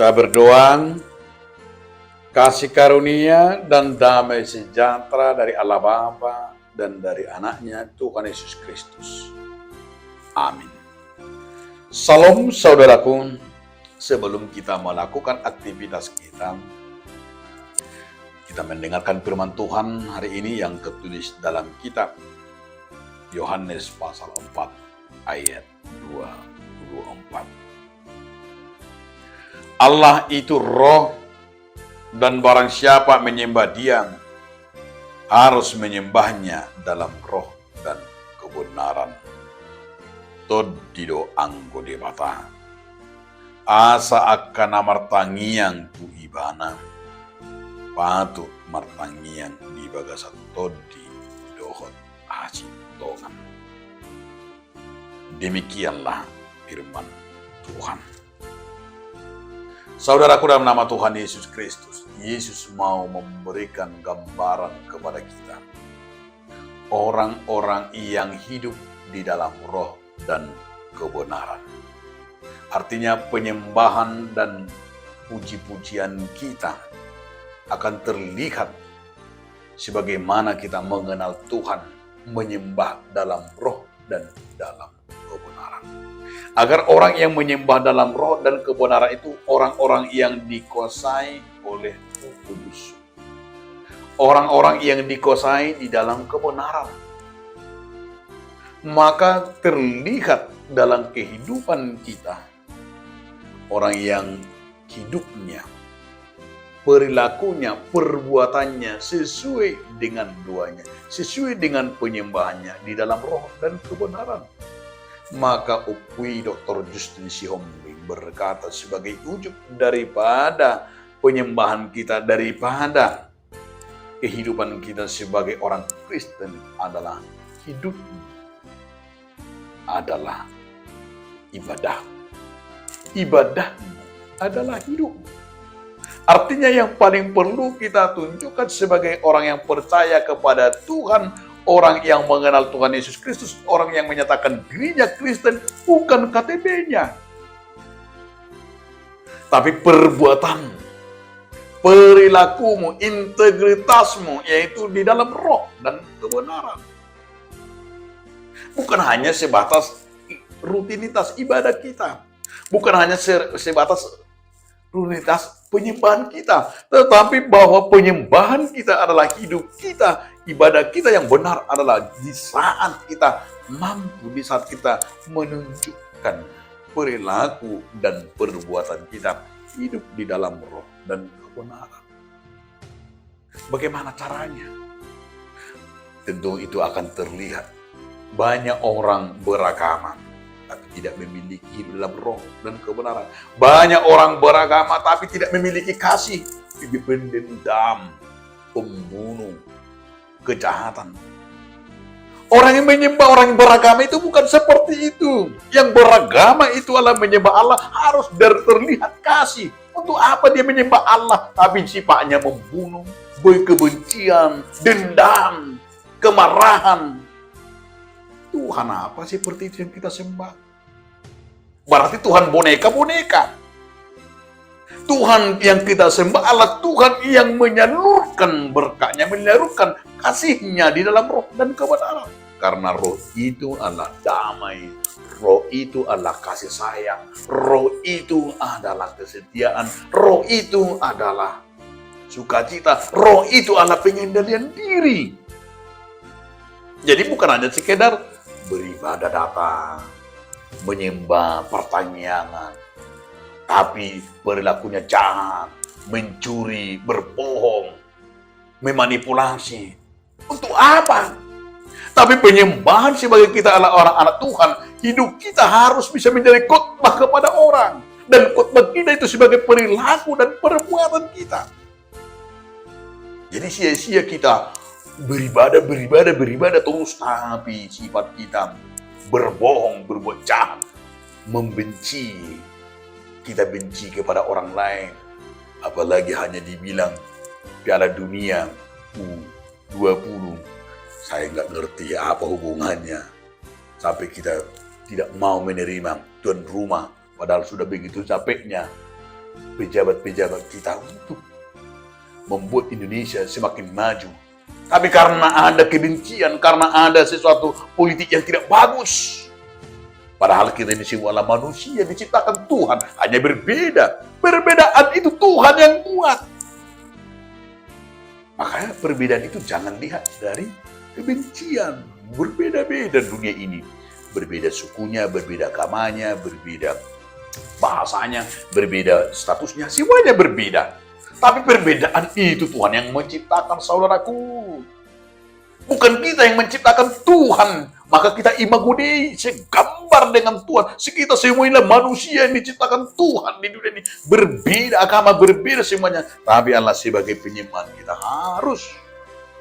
Kita berdoa, kasih karunia dan damai sejahtera dari Allah Bapa dan dari anaknya Tuhan Yesus Kristus. Amin. Salam saudaraku, sebelum kita melakukan aktivitas kita mendengarkan firman Tuhan hari ini yang tertulis dalam kitab Yohanes pasal 4 ayat 24. Allah itu roh, dan barang siapa menyembah Dia harus menyembahnya dalam roh dan kebenaran. Todido anggo debata. Asa akan martangiang tu ibana. Patut martangiang di bagasa todi dohot haji tongan. Demikianlah firman Tuhan. Saudaraku, dalam nama Tuhan Yesus Kristus, Yesus mau memberikan gambaran kepada kita. Orang-orang yang hidup di dalam roh dan kebenaran. Artinya penyembahan dan puji-pujian kita akan terlihat sebagaimana kita mengenal Tuhan, menyembah dalam roh dan dalam kebenaran. Agar orang yang menyembah dalam roh dan kebenaran itu orang-orang yang dikuasai oleh Roh Kudus. Orang-orang yang dikuasai di dalam kebenaran. Maka terlihat dalam kehidupan kita orang yang hidupnya, perilakunya, perbuatannya sesuai dengan duanya, sesuai dengan penyembahannya di dalam roh dan kebenaran. Maka Upui Dr. Justin Sihombing berkata sebagai ujung daripada penyembahan kita, daripada kehidupan kita sebagai orang Kristen adalah hidup adalah ibadah. Ibadahmu adalah hidup. Artinya yang paling perlu kita tunjukkan sebagai orang yang percaya kepada Tuhan, orang yang mengenal Tuhan Yesus Kristus, orang yang menyatakan dirinya Kristen, bukan KTP-nya. Tapi perbuatan, perilakumu, integritasmu, yaitu di dalam roh dan kebenaran. Bukan hanya sebatas rutinitas ibadah kita. Bukan hanya sebatas rutinitas penyembahan kita, tetapi bahwa penyembahan kita adalah hidup kita, ibadah kita yang benar adalah di saat kita mampu, di saat kita menunjukkan perilaku dan perbuatan kita hidup di dalam roh dan kebenaran. Bagaimana caranya? Tentu itu akan terlihat. Banyak orang beragama tapi tidak memiliki hidup dalam roh dan kebenaran. Banyak orang beragama tapi tidak memiliki kasih, pendendam, pembunuh, kejahatan. Orang yang menyembah, orang yang beragama itu bukan seperti itu. Yang beragama itu adalah menyembah Allah harus terlihat kasih. Untuk apa dia menyembah Allah tapi sifatnya membunuh, kebencian, dendam, kemarahan. Tuhan apa seperti itu yang kita sembah? Berarti Tuhan boneka-boneka. Tuhan yang kita sembah adalah Tuhan yang menyalurkan berkatnya, menyalurkan kasihnya di dalam roh dan kebenaran. Karena roh itu adalah damai, roh itu adalah kasih sayang, roh itu adalah kesetiaan, roh itu adalah sukacita, roh itu adalah pengendalian diri. Jadi bukan hanya sekedar beribadah datang, menyembah pertanyaan, tapi perilakunya jahat, mencuri, berbohong, memanipulasi. Untuk apa? Tapi penyembahan sebagai kita adalah orang anak Tuhan, hidup kita harus bisa menjadi khotbah kepada orang. Dan khotbah kita itu sebagai perilaku dan perbuatan kita. Jadi sia-sia kita beribadah terus, tapi sifat kita berbohong, berbuat jahat, membenci. Kita benci kepada orang lain, apalagi hanya dibilang Piala Dunia U20. Saya nggak ngerti apa hubungannya, sampai kita tidak mau menerima tuan rumah, padahal sudah begitu capeknya pejabat-pejabat kita untuk membuat Indonesia semakin maju. Tapi karena ada kebencian, karena ada sesuatu politik yang tidak bagus. Padahal kita ini semua adalah manusia diciptakan Tuhan, hanya berbeda. Perbedaan itu Tuhan yang buat. Makanya perbedaan itu jangan lihat dari kebencian. Berbeda-beda dunia ini. Berbeda sukunya, berbeda agamanya, berbeda bahasanya, berbeda statusnya, semuanya berbeda. Tapi perbedaan itu Tuhan yang menciptakan, saudaraku. Bukan kita yang menciptakan, Tuhan. Maka kita imago Dei, segambar dengan Tuhan. Kita semua inilah manusia yang diciptakan Tuhan di dunia ini. Berbeda agama, berbeda semuanya. Tapi Allah sebagai penyembahan kita harus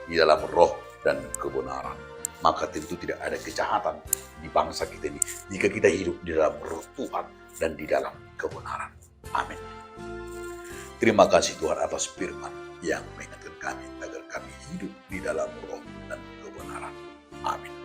di dalam roh dan kebenaran. Maka tentu tidak ada kejahatan di bangsa kita ini jika kita hidup di dalam roh Tuhan dan di dalam kebenaran. Amin. Terima kasih Tuhan atas firman yang mengingatkan kami agar kami hidup di dalam roh dan kebenaran. Amin.